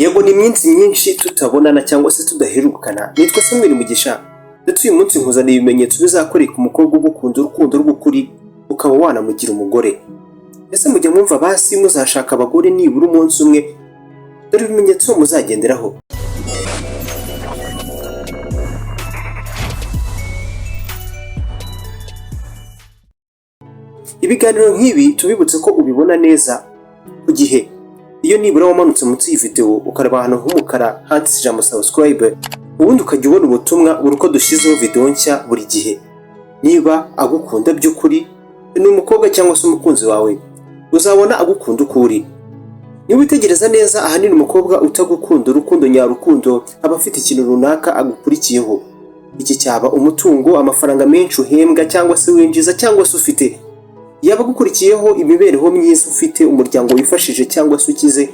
Yego ni iminsi myinshi tutabonana cyangwa se tudaherukana. Nitwa Samuel Mugisha. Ndetse uyu munsi nkuzaniye ibimenyetso bizakoreka umukobwa ugukunda urukundo rw'ukuri ukaba wanamugira umugore. Ese mujya mwumva basi muzashaka abagore nibura umunsi umwe? Dore ibimenyetso muzagenderaho. Ibiganiro nk'ibi tubibutse ko ubibona neza ku gihe. Iyo nibura wamanutse munsi y'iyi video ukareba ahantu h'umukara handitse ijambo subscribe, ubundi ukajya ubona ubutumwa buri uko dushyizeho video nshya buri gihe. Niba agukunda by'ukuri ni umukobwa cyangwa se umukunzi wawe, uzabona agukunda ukuri. Niba witegereza neza ahanini umukobwa utagukunda urukundo nyarukundo aba afite ikintu runaka agukurikiyeho. Iki cyaba umutungo, amafaranga menshi uhembwa cyangwa se winjiza cyangwa se ufite. Yaba agukurikiyeho imibereho myiza ufite, umuryango wifashije cyangwa se ukize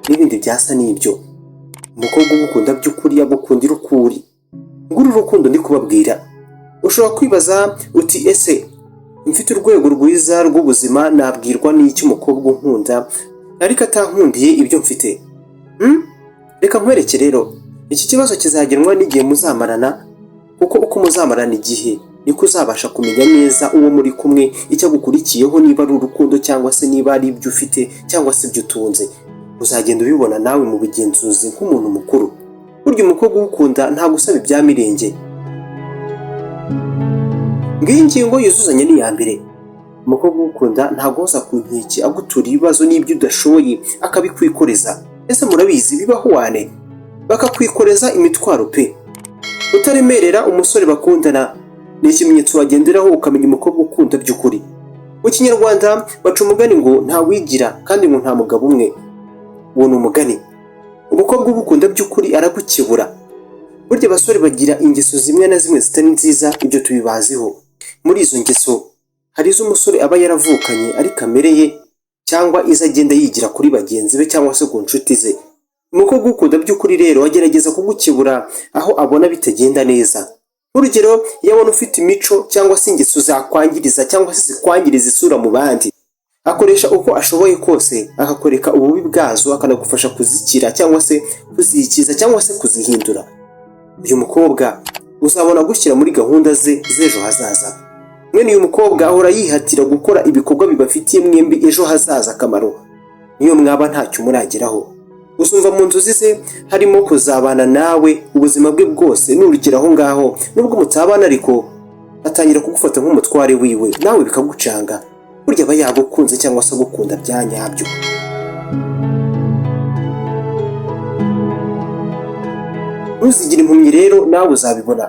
n'ibindi byasa n'ibyo. Umukobwa ugukunda by'ukuri agukundira ukuri. Nguru urukundo ndi kubabwira. Ushobora kwibaza uti ese mfite urwego rwiza rw'ubuzima nabwirwa n'iki umukobwa unkunda ariko atankundiye ibyo mfite? Reka nkwereke rero. Iki kibazo kizagenwa n'igihe muzamarana, kuko uko muzamarana igihe niko uzabasha kumenya neza uwo muri kumwe, icyo agukurikiyeho, niba ari urukundo cyangwa se niba ari ibyo ufite cyangwa se ibyo utunze. Uzagenda ubibona nawe mu bugenzuzi nk'umuntu mukuru. Burya umukobwa ugukunda nta gusaba ibya mirenge. Ngiyi ngingo yuzuzanya ni iya mbere. Umukobwa ugukunda ntagoza ku nkeke agutura ibibazo n'ibyo udashoboye akabikwikoreza. Ese murabizi bibaho wane bakakwikoreza imitwaro pe. Utaremerera umusore bakundana ni ikimenyetso wagenderaho ukamenya umukobwa ukunda by'ukuri. Mu Kinyarwanda baca umugani ngo nta wigira kandi ngo nta mugabo umwe. Uwo ni umugani. Umukobwa ugukunda by'ukuri aragukebura. Burya abasore bagira ingeso zimwe na zimwe zitari nziza, ibyo tubibaziho. Muri izo ngeso hari izo umusore aba yaravukanye ari kamere ye, cyangwa izo agenda yigira kuri bagenzi be cyangwa se ku nshuti ze. Umukobwa ugukunda by'ukuri rero agerageza kugukebura aho abona bitagenda neza. Urugero, iyo abona ufite imico cyangwa se ingeso zakwangiriza cyangwa se zikwangiriza isura mu bandi, akoresha uko ashoboye kose akakwereka ububi bwazo, akanagufasha kuzikira cyangwa se kuzikiza cyangwa se kuzihindura. Uyu mukobwa uzabona gushyira muri gahunda ze z'ejo hazaza. Mwene uyu mukobwa ahora yihatira gukora ibikorwa bibafitiye mwembi ejo hazaza akamaro. Niyo mwaba ntacyo murageraho, uzumva mu nzozi ze harimo kuzabana nawe ubuzima bwe bwose. Nurugera aho ngaho, nubwo mutabana ariko atangira kugufata nk'umutware wiwe, nawe bikagucanga. Burya aba yagukunze cyangwa se agukunda bya nyabyo. Ntuzigire impumyi rero, nawe uzabibona.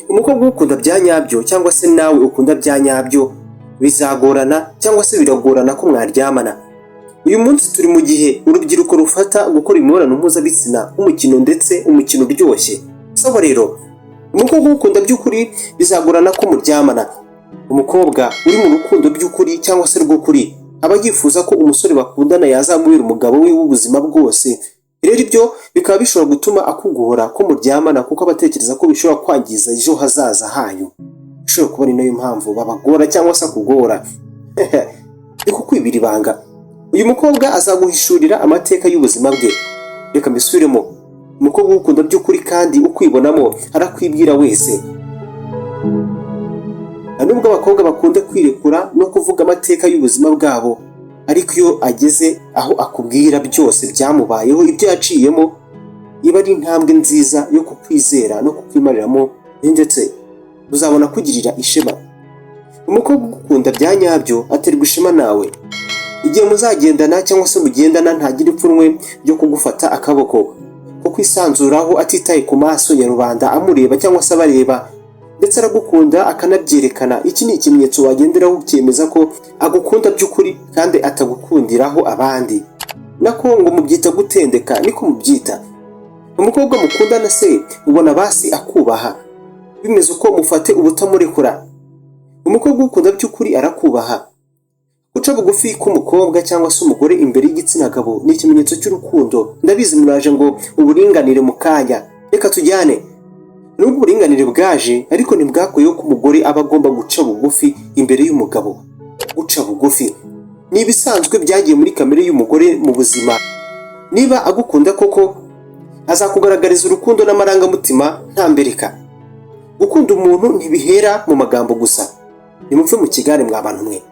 Umukobwa ugukunda bya nyabyo cyangwa se nawe ukunda bya nyabyo bizagorana cyangwa se biragorana ko mwaryamana. Uyu munsi turi mu gihe urubyiruko rufata gukora imibonano mpuzabitsina nk'umukino, ndetse umukino uryoshye. Saba rero, umukobwa ugukunda by'ukuri bizagorana ko muryamana. Umukobwa uri mu rukundo by'ukuri cyangwa se rw'ukuri aba yifuza ko umusore bakundana yazamubera umugabo we w'ubuzima bwose. Rero ibyo bikaba bishobora gutuma akugora ko muryamana, kuko abatekereza ko bishobora kwangiza ejo hazaza hanyu. Bishobora kuba ari nayo mpamvu babagora cyangwa se akugora. Ni kukwibira ibanga. Uyu mukobwa azaguhishurira amateka y'ubuzima bwe. Reka mbisubiremo. Umukobwa ugukunda by'ukuri kandi ukwibonamo arakwibwira wese. Nubwo abakobwa bakunda kwirekura no kuvuga amateka y'ubuzima bwabo, ariko iyo ageze aho akubwira byose byamubayeho, ibyo yaciyemo, iba ari intambwe nziza yo kukwizera no kukwimariramo, ndetse uzabona kugirira ishema. Umukobwa ugukunda bya nyabyo aterwa ishema nawe. Igihe muzagendana cyangwa se mugendana ntagira ipfunwe ryo kugufata akaboko, ko kwisanzuraho atitaye ku maso ya rubanda amureba cyangwa se abareba, ndetse aragukunda akanabyerekana. Iki ni ikimenyetso wagenderaho ukemeza ko agukunda by'ukuri kandi atagukundiraho abandi. Nako ngo mubyita gutendeka, niko mubyita. Umukobwa mukundana se ubona basi akubaha, bimeze uko mufate ubutamurekura. Umukobwa ugukunda by'ukuri arakubaha. Guca bugufi k'umukobwa cyangwa se umugore imbere y'igitsina gabo ni ikimenyetso cy'urukundo. Ndabizi muraje ngo uburinganire mu kanya, reka tujyane. Nubwo uburinganire bwaje, ariko ntibwakuyeho ko umugore aba agomba guca bugufi imbere y'umugabo. Guca bugufi ni ibisanzwe byagiye muri kamere y'umugore mu buzima. niba agukunda koko azakugaragariza urukundo n'amarangamutima nta mbereka. Gukunda umuntu ntibihera mu magambo gusa, nimupfe mu kigare mwa bantu mwe,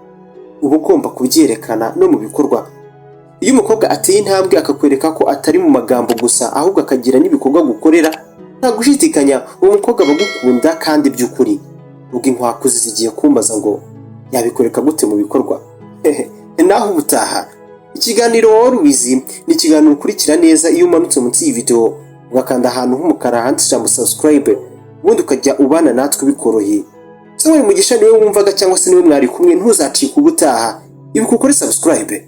uba ugomba kubyerekana no mu bikorwa. Iyo umukobwa ateye intambwe akakwereka ko atari mu magambo gusa ahubwo akagira n'ibikorwa gukorera, nta gushidikanya uwo mukobwa aba agukunda kandi by'ukuri. Ubwo inkwakuzi zigiye kumbaza ngo yabikwereka gute mu bikorwa? Naho ubutaha. Ikiganiro wari ubizi ni ikiganiro ukurikira neza iyo umanutse munsi y'iyi video ugakanda ahantu h'umukara handitse ijambo subscribe, ubundi ukajya ubana natwe bikoroheye. Se Mugisha niwe wumvaga cyangwa se niwe mwari kumwe, ntuzacike ubutaha. Ibuka ukore subscribe.